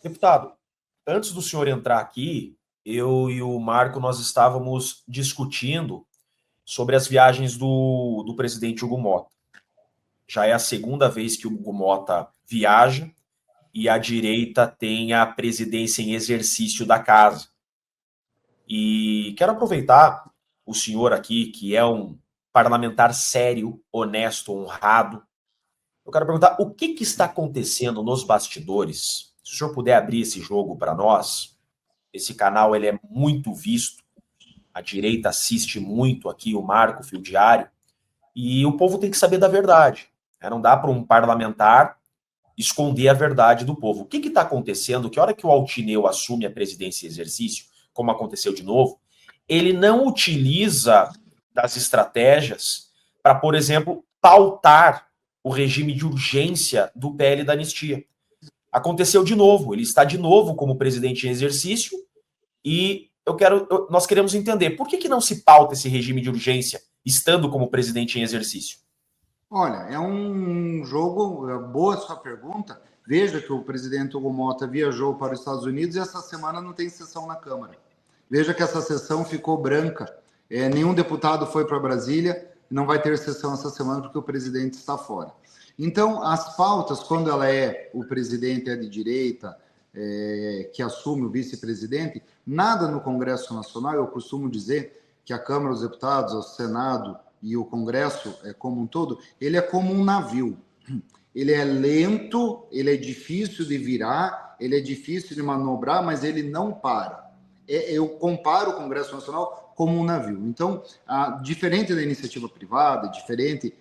Deputado, antes do senhor entrar aqui, eu e o Marco, nós estávamos discutindo sobre as viagens do presidente Hugo Motta. Já é a segunda vez que o Hugo Motta viaja e a direita tem a presidência em exercício da casa. E quero aproveitar o senhor aqui, que é um parlamentar sério, honesto, honrado. Eu quero perguntar o que está acontecendo nos bastidores. Se o senhor puder abrir esse jogo para nós, esse canal ele é muito visto, a direita assiste muito aqui o Marco Fio Diário, e o povo tem que saber da verdade. Não dá para um parlamentar esconder a verdade do povo. O que está acontecendo? Que a hora que o Altineu assume a presidência em exercício, como aconteceu de novo, ele não utiliza das estratégias para, por exemplo, pautar o regime de urgência do PL da anistia. Aconteceu de novo, ele está de novo como presidente em exercício e nós queremos entender por que não se pauta esse regime de urgência estando como presidente em exercício? Olha, é um jogo, boa sua pergunta. Veja que o presidente Hugo Motta viajou para os Estados Unidos e essa semana não tem sessão na Câmara. Veja que essa sessão ficou branca. Nenhum deputado foi para Brasília, não vai ter sessão essa semana porque o presidente está fora. Então, as pautas, quando o presidente é de direita, que assume o vice-presidente, nada no Congresso Nacional, eu costumo dizer que a Câmara dos Deputados, o Senado e o Congresso como um todo, ele é como um navio. Ele é lento, ele é difícil de virar, ele é difícil de manobrar, mas ele não para. Eu comparo o Congresso Nacional como um navio. Então, diferente da iniciativa privada, diferente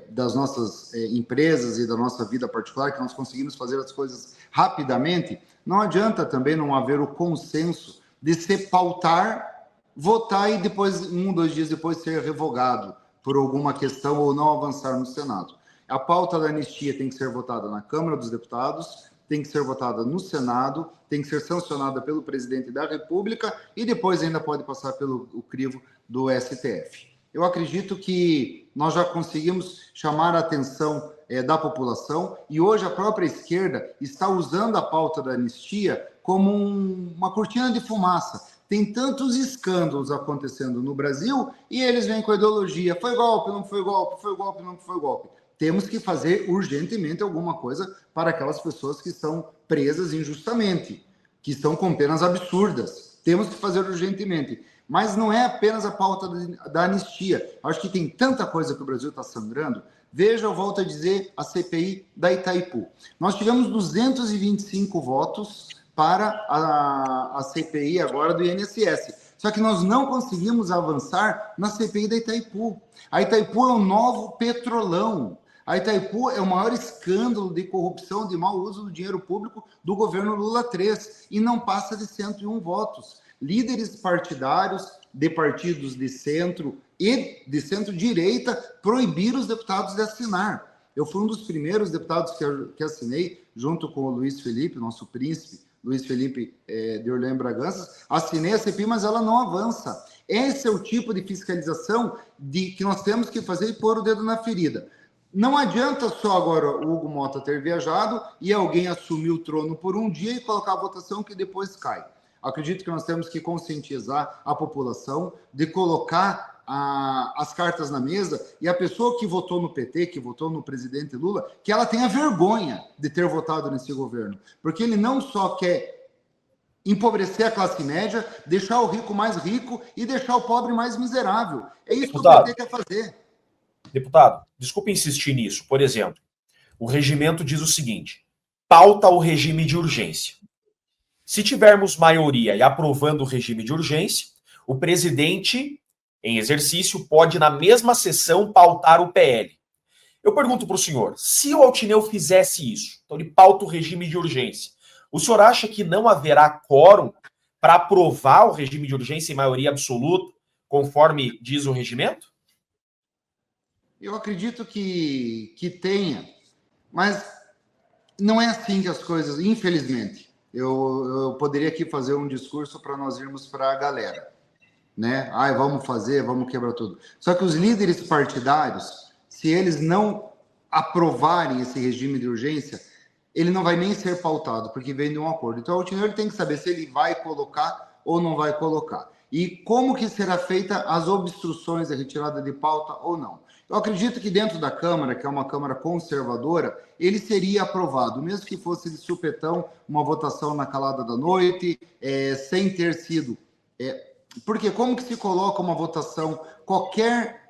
das nossas empresas e da nossa vida particular, que nós conseguimos fazer as coisas rapidamente, não adianta também não haver o consenso de se pautar, votar e depois, 2 dias depois, ser revogado por alguma questão ou não avançar no Senado. A pauta da anistia tem que ser votada na Câmara dos Deputados, tem que ser votada no Senado, tem que ser sancionada pelo presidente da República e depois ainda pode passar pelo crivo do STF. Eu acredito que nós já conseguimos chamar a atenção da população e hoje a própria esquerda está usando a pauta da anistia como uma cortina de fumaça. Tem tantos escândalos acontecendo no Brasil e eles vêm com a ideologia. Foi golpe, não foi golpe, foi golpe, não foi golpe. Temos que fazer urgentemente alguma coisa para aquelas pessoas que estão presas injustamente, que estão com penas absurdas. Temos que fazer urgentemente. Mas não é apenas a pauta da anistia. Acho que tem tanta coisa que o Brasil está sangrando. Veja, eu volto a dizer, a CPI da Itaipu. Nós tivemos 225 votos para a CPI agora do INSS. Só que nós não conseguimos avançar na CPI da Itaipu. A Itaipu é o novo Petrolão. A Itaipu é o maior escândalo de corrupção, de mau uso do dinheiro público do governo Lula III, e não passa de 101 votos. Líderes partidários de partidos de centro e de centro-direita proibiram os deputados de assinar. Eu fui um dos primeiros deputados que assinei, junto com o Luiz Felipe, nosso príncipe, Luiz Felipe de Orlando Bragança, assinei a CPI, mas ela não avança. Esse é o tipo de fiscalização que nós temos que fazer e pôr o dedo na ferida. Não adianta só agora o Hugo Motta ter viajado e alguém assumir o trono por um dia e colocar a votação que depois cai. Acredito que nós temos que conscientizar a população de colocar as cartas na mesa e a pessoa que votou no PT, que votou no presidente Lula, que ela tenha vergonha de ter votado nesse governo. Porque ele não só quer empobrecer a classe média, deixar o rico mais rico e deixar o pobre mais miserável. É isso que o PT quer fazer. Deputado, desculpe insistir nisso. Por exemplo, o regimento diz o seguinte: pauta o regime de urgência. Se tivermos maioria e aprovando o regime de urgência, o presidente, em exercício, pode, na mesma sessão, pautar o PL. Eu pergunto para o senhor, se o Altineu fizesse isso, então ele pauta o regime de urgência, o senhor acha que não haverá quórum para aprovar o regime de urgência em maioria absoluta, conforme diz o regimento? Eu acredito que tenha, mas não é assim que as coisas, infelizmente. Eu poderia aqui fazer um discurso para nós irmos para a galera, né? Vamos fazer, vamos quebrar tudo. Só que os líderes partidários, se eles não aprovarem esse regime de urgência, ele não vai nem ser pautado, porque vem de um acordo. Então, o Altino tem que saber se ele vai colocar ou não vai colocar. E como que será feita as obstruções, a retirada de pauta ou não. Eu acredito que dentro da Câmara, que é uma Câmara conservadora, ele seria aprovado, mesmo que fosse de supetão, uma votação na calada da noite, sem ter sido... porque como que se coloca uma votação,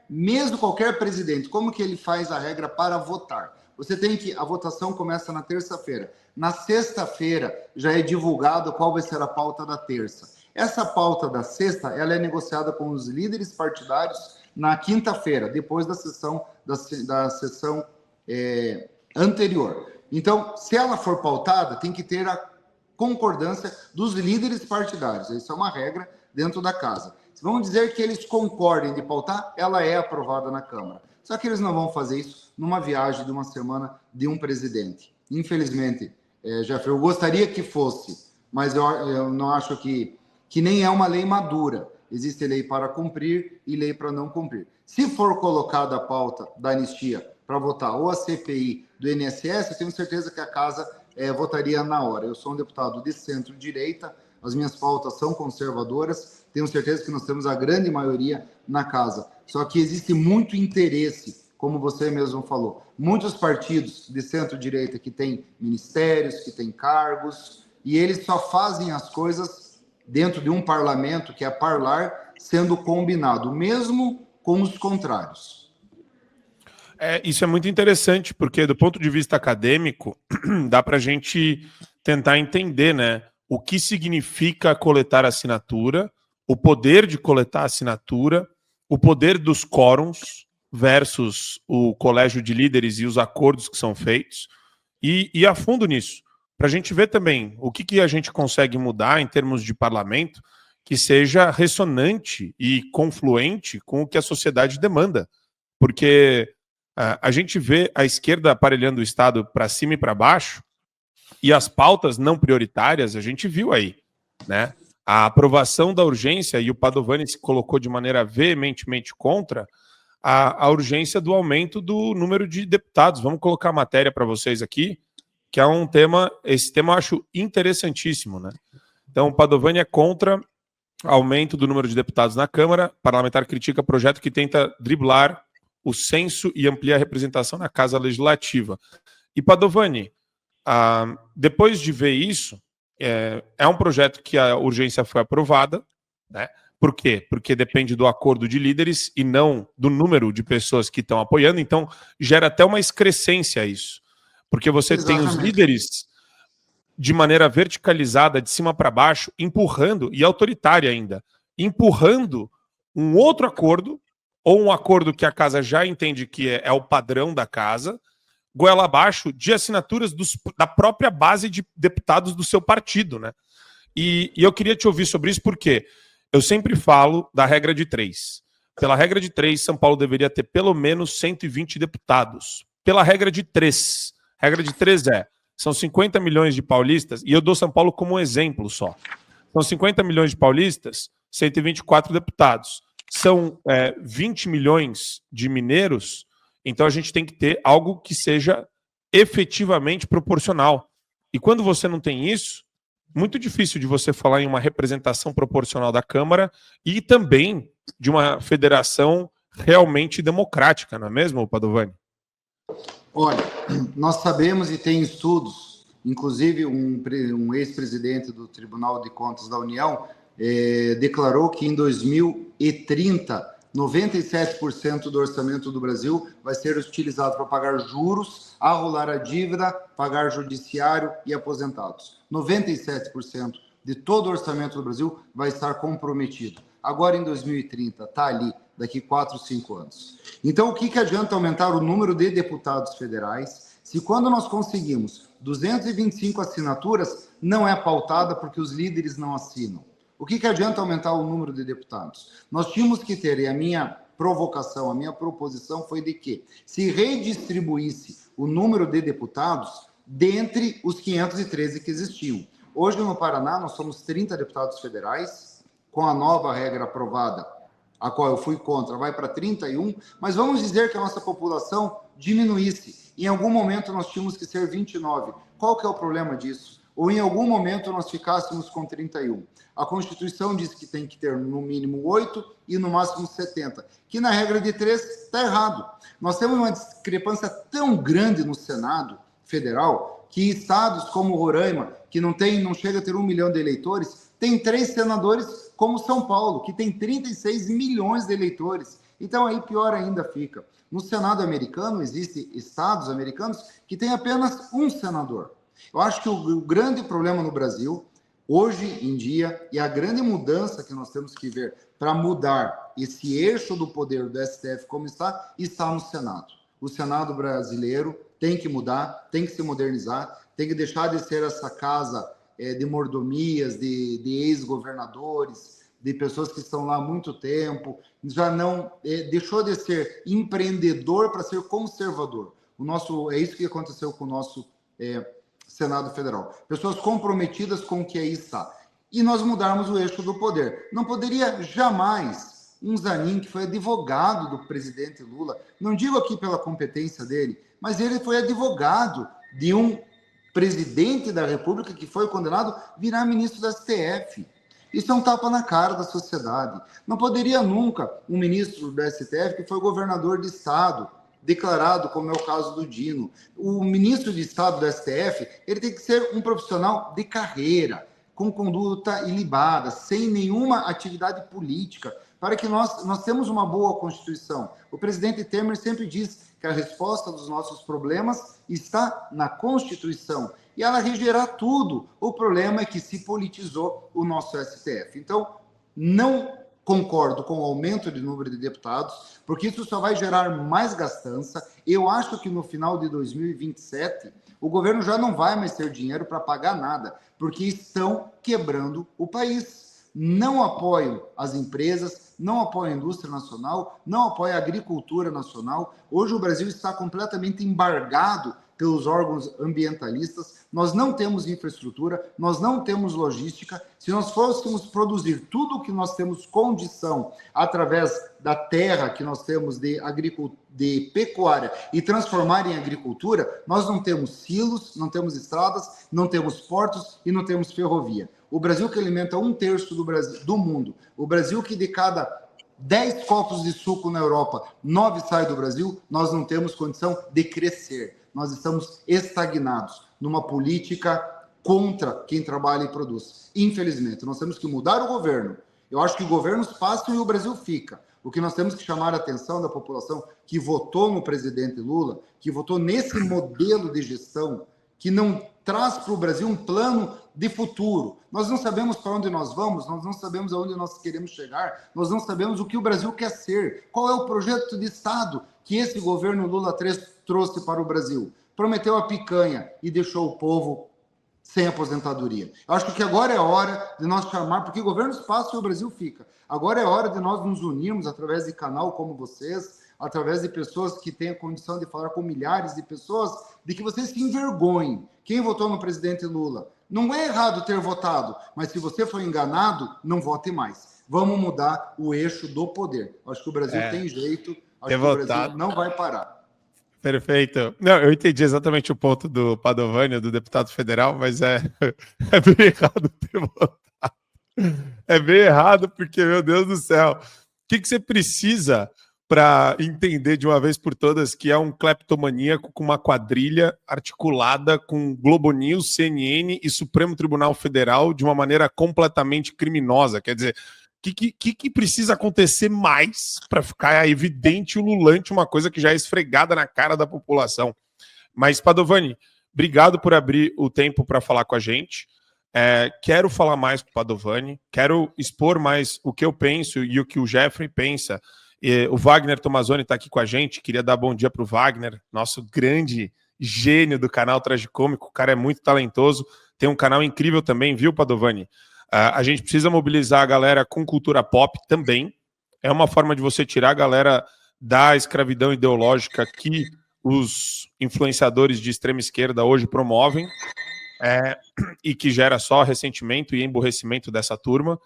mesmo qualquer presidente, como que ele faz a regra para votar? Você tem que, a votação começa na terça-feira. Na sexta-feira já é divulgado qual vai ser a pauta da terça. Essa pauta da sexta, ela é negociada com os líderes partidários na quinta-feira, depois da sessão anterior. Então, se ela for pautada, tem que ter a concordância dos líderes partidários. Isso é uma regra dentro da casa. Vamos dizer que eles concordem de pautar, ela é aprovada na Câmara. Só que eles não vão fazer isso numa viagem de uma semana de um presidente. Infelizmente, Jeffrey, eu gostaria que fosse, mas eu não acho que nem é uma lei madura. Existe lei para cumprir e lei para não cumprir. Se for colocada a pauta da anistia para votar ou a CPI do INSS, eu tenho certeza que a casa votaria na hora. Eu sou um deputado de centro-direita, as minhas pautas são conservadoras, tenho certeza que nós temos a grande maioria na casa. Só que existe muito interesse, como você mesmo falou. Muitos partidos de centro-direita que têm ministérios, que têm cargos, e eles só fazem as coisas dentro de um parlamento, que é parlamentar, sendo combinado, mesmo com os contrários. Isso é muito interessante, porque do ponto de vista acadêmico, dá para a gente tentar entender, né, o que significa coletar assinatura, o poder de coletar assinatura, o poder dos quórums versus o colégio de líderes e os acordos que são feitos, e a fundo nisso, para a gente ver também o que a gente consegue mudar em termos de parlamento que seja ressonante e confluente com o que a sociedade demanda. Porque a gente vê a esquerda aparelhando o Estado para cima e para baixo, e as pautas não prioritárias, a gente viu aí, né? A aprovação da urgência, e o Padovani se colocou de maneira veementemente contra, a urgência do aumento do número de deputados. Vamos colocar a matéria para vocês aqui, que é um tema, esse tema eu acho interessantíssimo, né? Então, o Padovani é contra aumento do número de deputados na Câmara, parlamentar critica projeto que tenta driblar o censo e ampliar a representação na Casa Legislativa. E, Padovani, depois de ver isso, é um projeto que a urgência foi aprovada, né? Por quê? Porque depende do acordo de líderes e não do número de pessoas que estão apoiando, então gera até uma excrescência isso. Porque você tem os líderes de maneira verticalizada, de cima para baixo, empurrando, e autoritária ainda, empurrando um outro acordo, ou um acordo que a casa já entende que é o padrão da casa, goela abaixo de assinaturas da própria base de deputados do seu partido, né? E eu queria te ouvir sobre isso porque eu sempre falo da regra de 3. Pela regra de 3, São Paulo deveria ter pelo menos 120 deputados. Pela regra de 3. Regra de 3 são 50 milhões de paulistas, e eu dou São Paulo como um exemplo só. São 50 milhões de paulistas, 124 deputados. São 20 milhões de mineiros, então a gente tem que ter algo que seja efetivamente proporcional. E quando você não tem isso, muito difícil de você falar em uma representação proporcional da Câmara e também de uma federação realmente democrática, não é mesmo, Padovani? Olha, nós sabemos e tem estudos, inclusive um ex-presidente do Tribunal de Contas da União declarou que em 2030, 97% do orçamento do Brasil vai ser utilizado para pagar juros, arrolar a dívida, pagar judiciário e aposentados. 97% de todo o orçamento do Brasil vai estar comprometido. Agora, em 2030, está ali, daqui 4, 5 anos. Então, o que adianta aumentar o número de deputados federais se quando nós conseguimos 225 assinaturas, não é pautada porque os líderes não assinam? O que adianta aumentar o número de deputados? Nós tínhamos que ter, e a minha provocação, a minha proposição foi de que se redistribuísse o número de deputados dentre os 513 que existiam. Hoje, no Paraná, nós somos 30 deputados federais, com a nova regra aprovada a qual eu fui contra, vai para 31, mas vamos dizer que a nossa população diminuísse. Em algum momento nós tínhamos que ser 29. Qual que é o problema disso? Ou em algum momento nós ficássemos com 31. A Constituição diz que tem que ter no mínimo 8 e no máximo 70, que na regra de 3 está errado. Nós temos uma discrepância tão grande no Senado Federal que estados como Roraima, que não chega a ter 1 milhão de eleitores, tem 3 senadores como São Paulo, que tem 36 milhões de eleitores. Então aí pior ainda fica. No Senado americano, existem estados americanos que têm apenas 1 senador. Eu acho que o grande problema no Brasil, hoje em dia, e a grande mudança que nós temos que ver para mudar esse eixo do poder do STF como está no Senado. O Senado brasileiro tem que mudar, tem que se modernizar, tem que deixar de ser essa casa de mordomias, de ex-governadores, de pessoas que estão lá há muito tempo, já não deixou de ser empreendedor para ser conservador. É isso que aconteceu com o nosso Senado Federal. Pessoas comprometidas com o que aí está. E nós mudarmos o eixo do poder. Não poderia jamais um Zanin, que foi advogado do presidente Lula, não digo aqui pela competência dele, mas ele foi advogado de um presidente da República que foi condenado virar ministro da STF. Isso é um tapa na cara da sociedade. Não poderia nunca um ministro do STF que foi governador de estado, declarado, como é o caso do Dino. O ministro de Estado do STF, ele tem que ser um profissional de carreira, com conduta ilibada, sem nenhuma atividade política, para que nós temos uma boa Constituição. O presidente Temer sempre diz que a resposta dos nossos problemas está na Constituição, e ela regerá tudo. O problema é que se politizou o nosso STF. Então, não concordo com o aumento de número de deputados, porque isso só vai gerar mais gastança. Eu acho que no final de 2027, o governo já não vai mais ter dinheiro para pagar nada, porque estão quebrando o país. Não apoiam as empresas, não apoiam a indústria nacional, não apoiam a agricultura nacional. Hoje o Brasil está completamente embargado pelos órgãos ambientalistas, nós não temos infraestrutura, nós não temos logística. Se nós fôssemos produzir tudo o que nós temos condição através da terra que nós temos de pecuária e transformar em agricultura, nós não temos silos, não temos estradas, não temos portos e não temos ferrovia. O Brasil que alimenta 1/3 do mundo, o Brasil que de cada 10 copos de suco na Europa, 9 saem do Brasil, nós não temos condição de crescer. Nós estamos estagnados numa política contra quem trabalha e produz. Infelizmente, nós temos que mudar o governo. Eu acho que governos passam e o Brasil fica. O que nós temos que chamar a atenção da população que votou no presidente Lula, que votou nesse modelo de gestão, que não traz para o Brasil um plano de futuro. Nós não sabemos para onde nós vamos, nós não sabemos aonde nós queremos chegar, nós não sabemos o que o Brasil quer ser. Qual é o projeto de Estado que esse governo Lula 3 trouxe para o Brasil? Prometeu a picanha e deixou o povo sem aposentadoria. Eu acho que agora é hora de nós chamar, porque governos passam e o Brasil fica. Agora é hora de nós nos unirmos através de canal como vocês, através de pessoas que têm a condição de falar com milhares de pessoas, de que vocês se envergonhem. Quem votou no presidente Lula? Não é errado ter votado, mas se você foi enganado, não vote mais. Vamos mudar o eixo do poder. Acho que o Brasil tem jeito, acho que o Brasil não vai parar. Perfeito. Não, eu entendi exatamente o ponto do Padovani, do deputado federal, mas é bem errado ter votado. É bem errado porque, meu Deus do céu, o que você precisa para entender de uma vez por todas que é um cleptomaníaco com uma quadrilha articulada com Globo News, CNN e Supremo Tribunal Federal de uma maneira completamente criminosa? Quer dizer, o que precisa acontecer mais para ficar evidente e ululante uma coisa que já é esfregada na cara da população? Mas, Padovani, obrigado por abrir o tempo para falar com a gente. Quero falar mais com o Padovani, quero expor mais o que eu penso e o que o Jeffrey pensa. O Wagner Tomazoni está aqui com a gente, queria dar bom dia para o Wagner, nosso grande gênio do canal Tragicômico, o cara é muito talentoso, tem um canal incrível também, viu, Padovani? A gente precisa mobilizar a galera com cultura pop também, é uma forma de você tirar a galera da escravidão ideológica que os influenciadores de extrema esquerda hoje promovem, e que gera só ressentimento e emburrecimento dessa turma.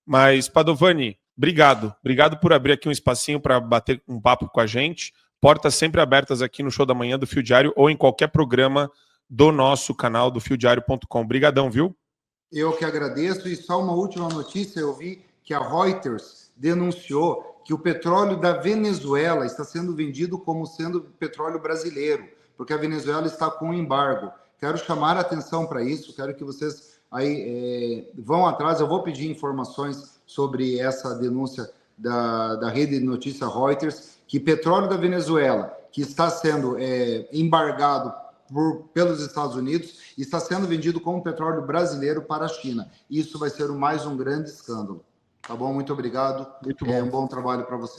Mas, Padovani, obrigado. Obrigado por abrir aqui um espacinho para bater um papo com a gente. Portas sempre abertas aqui no Show da Manhã do Fio Diário ou em qualquer programa do nosso canal do fiodiario.com. Obrigadão, viu? Eu que agradeço. E só uma última notícia, eu vi que a Reuters denunciou que o petróleo da Venezuela está sendo vendido como sendo petróleo brasileiro, porque a Venezuela está com embargo. Quero chamar a atenção para isso, quero que vocês aí vão atrás. Eu vou pedir informações sobre essa denúncia da rede de notícia Reuters, que petróleo da Venezuela, que está sendo embargado pelos Estados Unidos, está sendo vendido como petróleo brasileiro para a China. Isso vai ser mais um grande escândalo. Tá bom? Muito obrigado. Muito bom. Um bom trabalho para você.